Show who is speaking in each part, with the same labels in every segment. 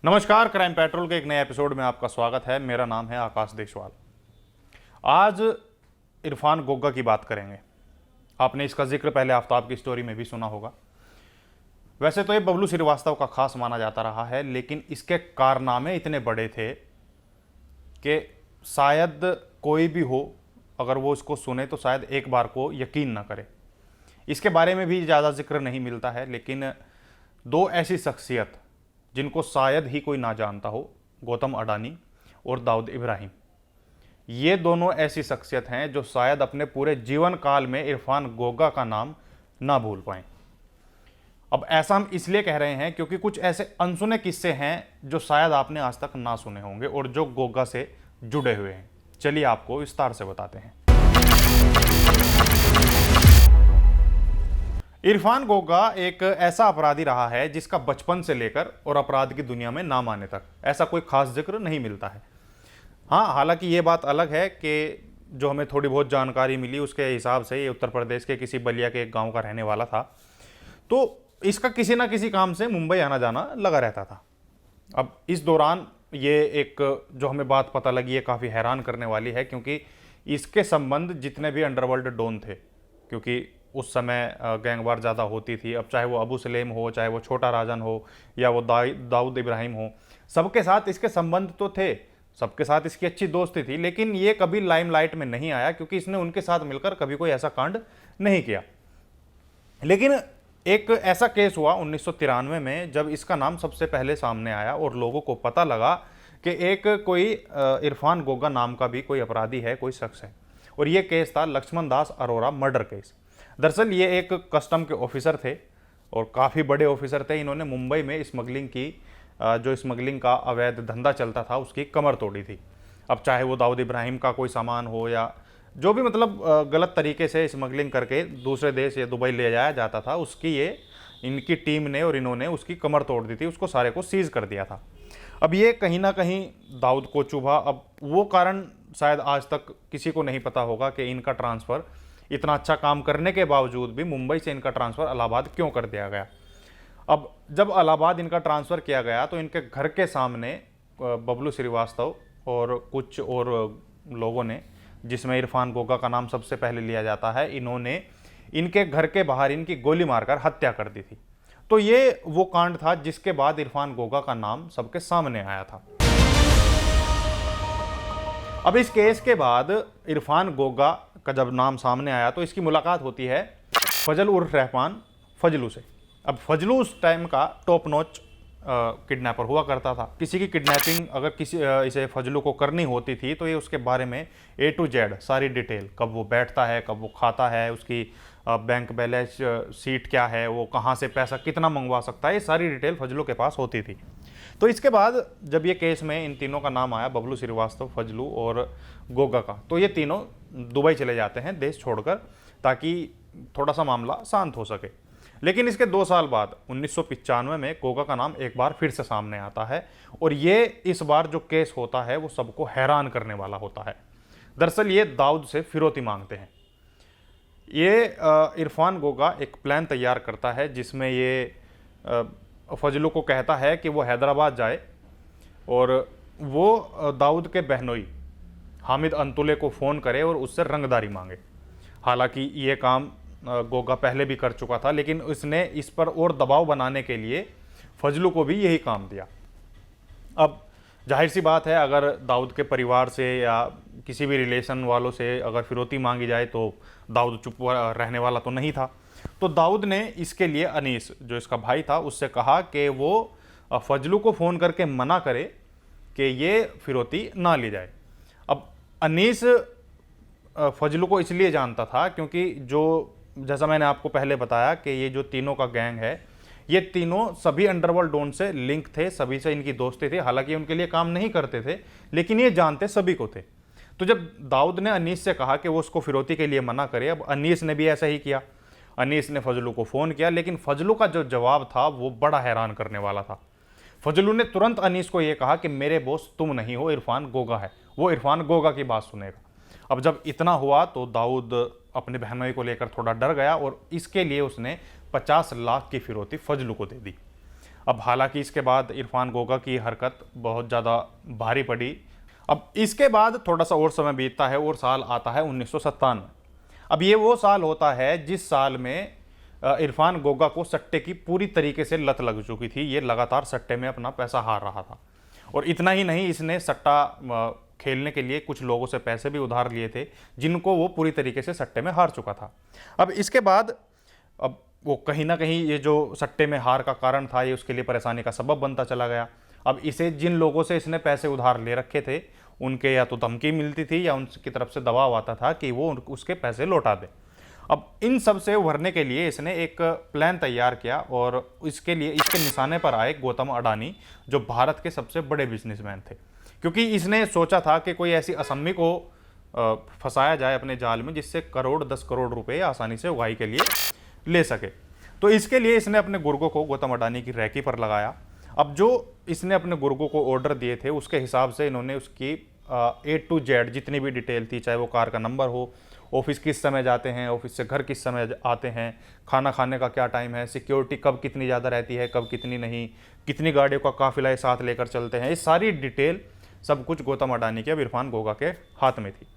Speaker 1: नमस्कार, crime petrol के एक नए एपिसोड में आपका स्वागत है। मेरा नाम है आकाश देशवाल। आज इरफान गोग्गा की बात करेंगे। आपने इसका जिक्र पहले आफ्ताब की स्टोरी में भी सुना होगा। वैसे तो ये बबलू श्रीवास्तव का खास माना जाता रहा है, लेकिन इसके कारनामे इतने बड़े थे कि शायद कोई भी हो, अगर वो इसको सुने तो शायद एक बार को यकीन ना करे। इसके बारे में भी ज़्यादा जिक्र नहीं मिलता है, लेकिन दो ऐसी शख्सियत जिनको शायद ही कोई ना जानता हो, गौतम अडानी और दाऊद इब्राहिम। ये दोनों ऐसी शख्सियत हैं जो शायद अपने पूरे जीवन काल में इरफान गोग्गा का नाम ना भूल पाएं। अब ऐसा हम इसलिए कह रहे हैं क्योंकि कुछ ऐसे अनसुने किस्से हैं जो शायद आपने आज तक ना सुने होंगे और जो गोग्गा से जुड़े हुए हैं। चलिए आपको विस्तार से बताते हैं। इरफान गोग्गा एक ऐसा अपराधी रहा है जिसका बचपन से लेकर और अपराध की दुनिया में नाम आने तक ऐसा कोई खास जिक्र नहीं मिलता है। हाँ, हालांकि ये बात अलग है कि जो हमें थोड़ी बहुत जानकारी मिली उसके हिसाब से ये उत्तर प्रदेश के किसी बलिया के एक गांव का रहने वाला था। तो इसका किसी ना किसी काम से मुंबई आना जाना लगा रहता था। अब इस दौरान ये एक जो हमें बात पता लगी है काफ़ी हैरान करने वाली है, क्योंकि इसके संबंध जितने भी अंडरवर्ल्ड डॉन थे, क्योंकि उस समय गैंगवार ज़्यादा होती थी। अब चाहे वो अबू सलेम हो, चाहे वो छोटा राजन हो, या वो दाऊद इब्राहिम हो, सबके साथ इसके संबंध तो थे, सबके साथ इसकी अच्छी दोस्ती थी। लेकिन ये कभी लाइमलाइट में नहीं आया क्योंकि इसने उनके साथ मिलकर कभी कोई ऐसा कांड नहीं किया। लेकिन एक ऐसा केस हुआ 1993 में जब इसका नाम सबसे पहले सामने आया और लोगों को पता लगा कि एक कोई इरफान गोग्गा नाम का भी कोई अपराधी है, कोई शख्स है। और ये केस था लक्ष्मण दास अरोरा मर्डर केस। दरअसल ये एक कस्टम के ऑफिसर थे और काफ़ी बड़े ऑफिसर थे। इन्होंने मुंबई में स्मगलिंग की, जो स्मगलिंग का अवैध धंधा चलता था उसकी कमर तोड़ी थी। अब चाहे वो दाऊद इब्राहिम का कोई सामान हो या जो भी, मतलब गलत तरीके से स्मगलिंग करके दूसरे देश या दुबई ले जाया जाता था, उसकी ये इनकी टीम ने और इन्होंने उसकी कमर तोड़ दी थी, उसको सारे को सीज कर दिया था। अब ये कहीं ना कहीं दाऊद को चुभा। अब वो कारण शायद आज तक किसी को नहीं पता होगा कि इनका ट्रांसफ़र, इतना अच्छा काम करने के बावजूद भी मुंबई से इनका ट्रांसफ़र इलाहाबाद क्यों कर दिया गया। अब जब इलाहाबाद इनका ट्रांसफ़र किया गया तो इनके घर के सामने बबलू श्रीवास्तव और कुछ और लोगों ने, जिसमें इरफान गोग्गा का नाम सबसे पहले लिया जाता है, इन्होंने इनके घर के बाहर इनकी गोली मारकर हत्या कर दी थी। तो ये वो कांड था जिसके बाद इरफान गोग्गा का नाम सबके सामने आया था। अब इस केस के बाद इरफान गोग्गा का जब नाम सामने आया तो इसकी मुलाकात होती है फजल उर्फ रहमान फजलू से। अब फजलू उस टाइम का टॉप नॉच किडनैपर हुआ करता था। किसी की किडनैपिंग अगर इसे फजलू को करनी होती थी तो ये उसके बारे में A to Z सारी डिटेल, कब वो बैठता है, कब वो खाता है, उसकी बैंक बैलेंस सीट क्या है, वो कहाँ से पैसा कितना मंगवा सकता है, ये सारी डिटेल फजलू के पास होती थी। तो इसके बाद जब ये केस में इन तीनों का नाम आया, बबलू श्रीवास्तव, फजलू और गोग्गा का, तो ये तीनों दुबई चले जाते हैं देश छोड़कर, ताकि थोड़ा सा मामला शांत हो सके। लेकिन इसके 2 साल बाद 1995 में गोग्गा का नाम एक बार फिर से सामने आता है और ये इस बार जो केस होता है वो सबको हैरान करने वाला होता है। दरअसल ये दाऊद से फिरौती मांगते हैं। ये इरफान गोग्गा एक प्लान तैयार करता है जिसमें ये फजलू को कहता है कि वो हैदराबाद जाए और वो दाऊद के बहनोई हामिद अंतुले को फ़ोन करे और उससे रंगदारी मांगे। हालांकि ये काम गोग्गा पहले भी कर चुका था, लेकिन उसने इस पर और दबाव बनाने के लिए फजलू को भी यही काम दिया। अब जाहिर सी बात है, अगर दाऊद के परिवार से या किसी भी रिलेशन वालों से अगर फिरौती मांगी जाए तो दाऊद चुप रहने वाला तो नहीं था। तो दाऊद ने इसके लिए अनीस, जो इसका भाई था, उससे कहा कि वो फजलू को फ़ोन करके मना करे कि ये फिरौती ना ली जाए। अब अनीस फजलू को इसलिए जानता था क्योंकि जो, जैसा मैंने आपको पहले बताया कि ये जो तीनों का गैंग है, ये तीनों सभी अंडरवर्ल्ड डॉन से लिंक थे, सभी से इनकी दोस्ती थी। हालांकि उनके लिए काम नहीं करते थे, लेकिन ये जानते सभी को थे। तो जब दाऊद ने अनीस से कहा कि वो उसको फिरौती के लिए मना करे, अब अनीस ने भी ऐसा ही किया। अनीस ने फजलू को फ़ोन किया, लेकिन फजलू का जो जवाब था वो बड़ा हैरान करने वाला था। फजलू ने तुरंत अनीस को ये कहा कि मेरे बॉस तुम नहीं हो, इरफान गोग्गा है, वो इरफान गोग्गा की बात सुनेगा। अब जब इतना हुआ तो दाऊद अपने बहनोई को लेकर थोड़ा डर गया और इसके लिए उसने 50 लाख की फिरौती फजलू को दे दी। अब हालांकि इसके बाद इरफान गोगा की हरकत बहुत ज़्यादा भारी पड़ी। अब इसके बाद थोड़ा सा और समय बीतता है और साल आता है 1997। अब ये वो साल होता है जिस साल में इरफान गोगा को सट्टे की पूरी तरीके से लत लग चुकी थी। ये लगातार सट्टे में अपना पैसा हार रहा था, और इतना ही नहीं, इसने सट्टा खेलने के लिए कुछ लोगों से पैसे भी उधार लिए थे जिनको वो पूरी तरीके से सट्टे में हार चुका था। अब इसके बाद अब वो कहीं ना कहीं ये जो सट्टे में हार का कारण था, ये उसके लिए परेशानी का सबब बनता चला गया। अब इसे जिन लोगों से इसने पैसे उधार ले रखे थे उनके या तो धमकी मिलती थी या उनकी तरफ से दबाव आता था कि वो उसके पैसे लौटा दे। अब इन सब से उभरने के लिए इसने एक प्लान तैयार किया, और इसके लिए इसके निशाने पर आए गौतम अडानी, जो भारत के सबसे बड़े बिजनेसमैन थे। क्योंकि इसने सोचा था कि कोई ऐसी असम्मी को फंसाया जाए अपने जाल में जिससे करोड़ 10 करोड़ रुपए आसानी से उगाही के लिए ले सके। तो इसके लिए इसने अपने गुर्गों को गौतम अडानी की रैकी पर लगाया। अब जो इसने अपने गुर्गों को ऑर्डर दिए थे उसके हिसाब से इन्होंने उसकी A to Z जितनी भी डिटेल थी, चाहे वो कार का नंबर हो, ऑफिस किस समय जाते हैं, ऑफिस से घर किस समय आते हैं, खाना खाने का क्या टाइम है, सिक्योरिटी कब कितनी ज़्यादा रहती है कब कितनी नहीं, कितनी गाड़ियों का काफिला साथ लेकर चलते हैं, ये सारी डिटेल सब कुछ गौतम अडानी के, अब इरफान गोगा के हाथ में थी।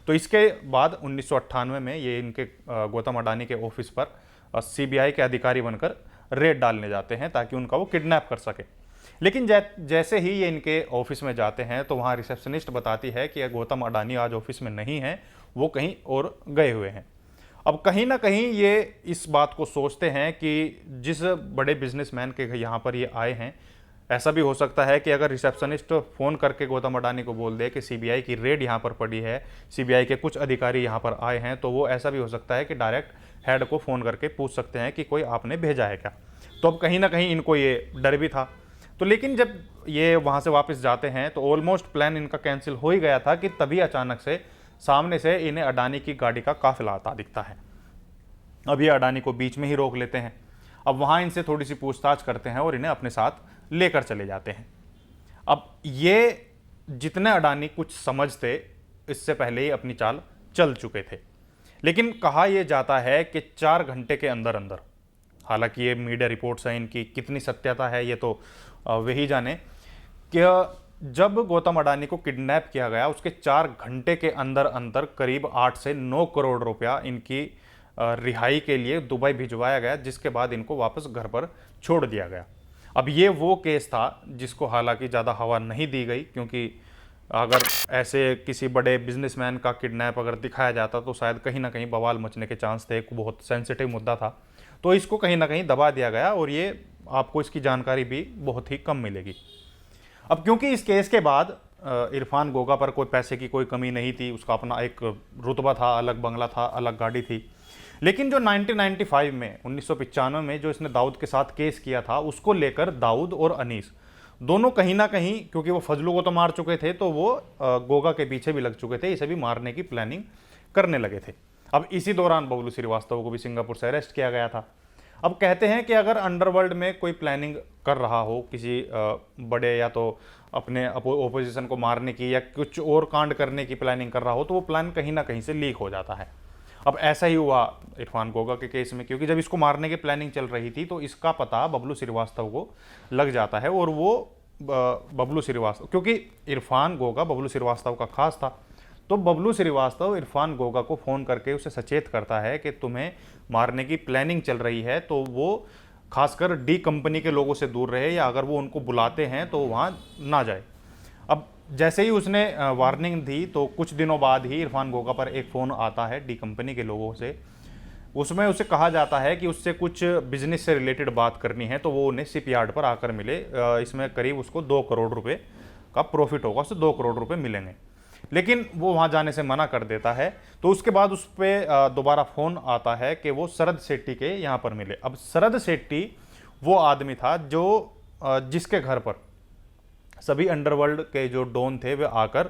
Speaker 1: तो इसके बाद 1998 में ये इनके गौतम अडानी के ऑफिस पर CBI के अधिकारी बनकर रेड डालने जाते हैं ताकि उनका वो किडनैप कर सके। लेकिन जैसे ही ये इनके ऑफिस में जाते हैं तो वहाँ रिसेप्शनिस्ट बताती है कि गौतम अडानी आज ऑफिस में नहीं है, वो कहीं और गए हुए हैं। अब कहीं ना कहीं ये इस बात को सोचते हैं कि जिस बड़े बिजनेसमैन के यहाँ पर ये आए हैं, ऐसा भी हो सकता है कि अगर रिसेप्शनिस्ट फ़ोन करके गौतम अडानी को बोल दे कि CBI की रेड यहाँ पर पड़ी है, CBI के कुछ अधिकारी यहाँ पर आए हैं, तो वो ऐसा भी हो सकता है कि डायरेक्ट हेड को फ़ोन करके पूछ सकते हैं कि कोई आपने भेजा है क्या। तो अब कहीं ना कहीं इनको ये डर भी था। तो लेकिन जब ये वहाँ से वापस जाते हैं तो ऑलमोस्ट प्लान इनका कैंसिल हो ही गया था कि तभी अचानक से सामने से इन्हें अडानी की गाड़ी का काफिला आता दिखता है। अब ये अडानी को बीच में ही रोक लेते हैं। अब वहाँ इनसे थोड़ी सी पूछताछ करते हैं और इन्हें अपने साथ लेकर चले जाते हैं। अब ये जितने अडानी कुछ समझते, इससे पहले ही अपनी चाल चल चुके थे। लेकिन कहा यह जाता है कि 4 घंटे के अंदर अंदर, हालांकि ये मीडिया रिपोर्ट्स हैं, इनकी कितनी सत्यता है ये तो वही जाने, कि जब गौतम अडानी को किडनैप किया गया उसके 4 घंटे के अंदर अंदर करीब 8 से 9 करोड़ रुपया इनकी रिहाई के लिए दुबई भिजवाया गया, जिसके बाद इनको वापस घर पर छोड़ दिया गया। अब ये वो केस था जिसको हालांकि ज़्यादा हवा नहीं दी गई, क्योंकि अगर ऐसे किसी बड़े बिजनेसमैन का किडनैप अगर दिखाया जाता तो शायद कहीं ना कहीं बवाल मचने के चांस थे। एक बहुत सेंसिटिव मुद्दा था, तो इसको कहीं ना कहीं दबा दिया गया और ये आपको इसकी जानकारी भी बहुत ही कम मिलेगी। अब क्योंकि इस केस के बाद इरफान गोगा पर कोई पैसे की कोई कमी नहीं थी, उसका अपना एक रुतबा था, अलग बंगला था, अलग गाड़ी थी। लेकिन जो 1995 में 1995 में जो इसने दाऊद के साथ केस किया था, उसको लेकर दाऊद और अनीस दोनों कहीं ना कहीं, क्योंकि वो फजलू को तो मार चुके थे, तो वो गोगा के पीछे भी लग चुके थे, इसे भी मारने की प्लानिंग करने लगे थे। अब इसी दौरान बबलू श्रीवास्तव को भी सिंगापुर से अरेस्ट किया गया था। अब कहते हैं कि अगर अंडरवर्ल्ड में कोई प्लानिंग कर रहा हो किसी बड़े, या तो अपने ओपोजिशन को मारने की या कुछ और कांड करने की प्लानिंग कर रहा हो, तो वो प्लान कहीं ना कहीं से लीक हो जाता है। अब ऐसा ही हुआ इरफान गोगा के केस में, क्योंकि जब इसको मारने की प्लानिंग चल रही थी तो इसका पता बबलू श्रीवास्तव को लग जाता है, और वो बबलू श्रीवास्तव, क्योंकि इरफान गोगा बबलू श्रीवास्तव का खास था, तो बबलू श्रीवास्तव इरफान गोगा को फ़ोन करके उसे सचेत करता है कि तुम्हें मारने की प्लानिंग चल रही है, तो वो खासकर डी कंपनी के लोगों से दूर रहे, या अगर वो उनको बुलाते हैं तो वहाँ ना जाए। अब जैसे ही उसने वार्निंग दी तो कुछ दिनों बाद ही इरफान गोगा पर एक फ़ोन आता है डी कंपनी के लोगों से। उसमें उसे कहा जाता है कि उससे कुछ बिजनेस से रिलेटेड बात करनी है, तो वो उन्हें शिप यार्ड पर आकर मिले। इसमें करीब उसको 2 करोड़ रुपए का प्रॉफिट होगा, उससे 2 करोड़ रुपए मिलेंगे। लेकिन वो वहाँ जाने से मना कर देता है। तो उसके बाद उस पर दोबारा फ़ोन आता है कि वो शरद शेट्टी के यहाँ पर मिले। अब शरद शेट्टी वो आदमी था जो जिसके घर पर सभी अंडरवर्ल्ड के जो डॉन थे वे आकर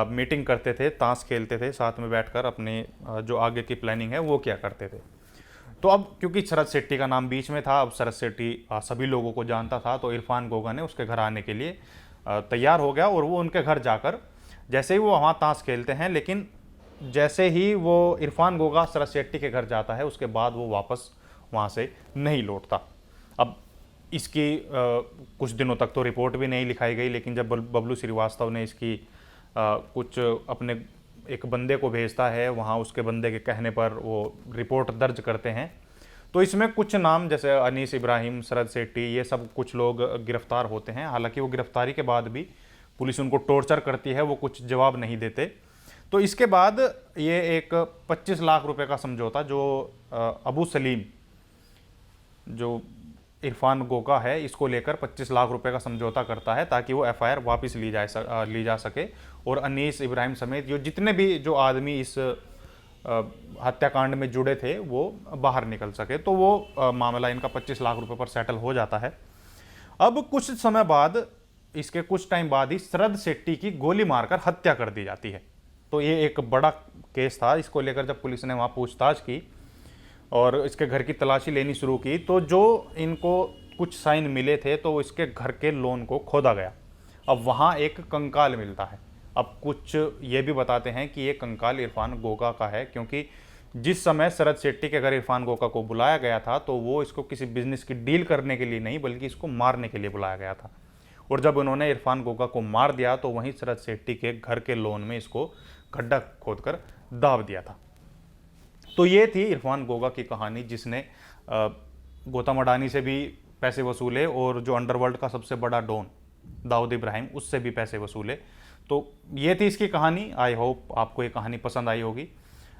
Speaker 1: मीटिंग करते थे, ताश खेलते थे, साथ में बैठकर अपने जो आगे की प्लानिंग है वो क्या करते थे। तो अब क्योंकि शरद शेट्टी का नाम बीच में था, अब शरद शेट्टी सभी लोगों को जानता था, तो इरफान गोगा ने उसके घर आने के लिए तैयार हो गया, और वो उनके घर जाकर जैसे ही वो वहाँ ताश खेलते हैं, लेकिन जैसे ही वो इरफान गोगा शरद शेट्टी के घर जाता है उसके बाद वो वापस वहाँ से नहीं लौटता। अब इसकी कुछ दिनों तक तो रिपोर्ट भी नहीं लिखाई गई, लेकिन जब बबलू श्रीवास्तव ने इसकी कुछ अपने एक बंदे को भेजता है, वहाँ उसके बंदे के कहने पर वो रिपोर्ट दर्ज करते हैं, तो इसमें कुछ नाम जैसे अनीस इब्राहिम, शरद सेट्टी, ये सब कुछ लोग गिरफ्तार होते हैं। हालांकि वो गिरफ्तारी के बाद भी पुलिस उनको टॉर्चर करती है, वो कुछ जवाब नहीं देते। तो इसके बाद ये एक 25 लाख रुपए का समझौता जो अबू सलीम, जो इरफान गोगा है, इसको लेकर 25 लाख रुपए का समझौता करता है ताकि वो एफआईआर वापस ली जा सके और अनीस इब्राहिम समेत जो जितने भी जो आदमी इस हत्याकांड में जुड़े थे वो बाहर निकल सके। तो वो मामला इनका 25 लाख रुपए पर सेटल हो जाता है। अब कुछ समय बाद, इसके कुछ टाइम बाद ही शरद सेट्टी की गोली मारकर हत्या कर दी जाती है। तो ये एक बड़ा केस था। इसको लेकर जब पुलिस ने वहाँ पूछताछ की और इसके घर की तलाशी लेनी शुरू की, तो जो इनको कुछ साइन मिले थे तो इसके घर के लोन को खोदा गया। अब वहाँ एक कंकाल मिलता है। अब कुछ ये भी बताते हैं कि ये कंकाल इरफान गोगा का है, क्योंकि जिस समय शरद सेट्टी के घर इरफान गोगा को बुलाया गया था तो वो इसको किसी बिजनेस की डील करने के लिए नहीं, बल्कि इसको मारने के लिए बुलाया गया था। और जब उन्होंने इरफान गोगा को मार दिया तो वहीं शरद सेट्टी के घर के लोन में इसको गड्ढा खोदकर दाब दिया था। तो ये थी इरफान गोगा की कहानी, जिसने गौतम अडानी से भी पैसे वसूले और जो अंडरवर्ल्ड का सबसे बड़ा डॉन दाऊद इब्राहिम, उससे भी पैसे वसूले। तो ये थी इसकी कहानी। आई होप आपको ये कहानी पसंद आई होगी।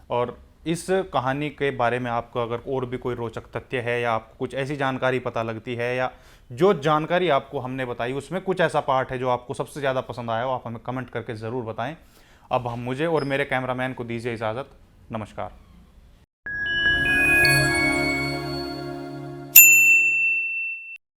Speaker 1: और इस कहानी के बारे में आपको अगर और भी कोई रोचक तथ्य है या आपको कुछ ऐसी जानकारी पता लगती है, या जो जानकारी आपको हमने बताई उसमें कुछ ऐसा पार्ट है जो आपको सबसे ज़्यादा पसंद आया हो, आप हमें कमेंट करके ज़रूर बताएं। अब हम मुझे और मेरे कैमरामैन को दीजिए इजाज़त। नमस्कार।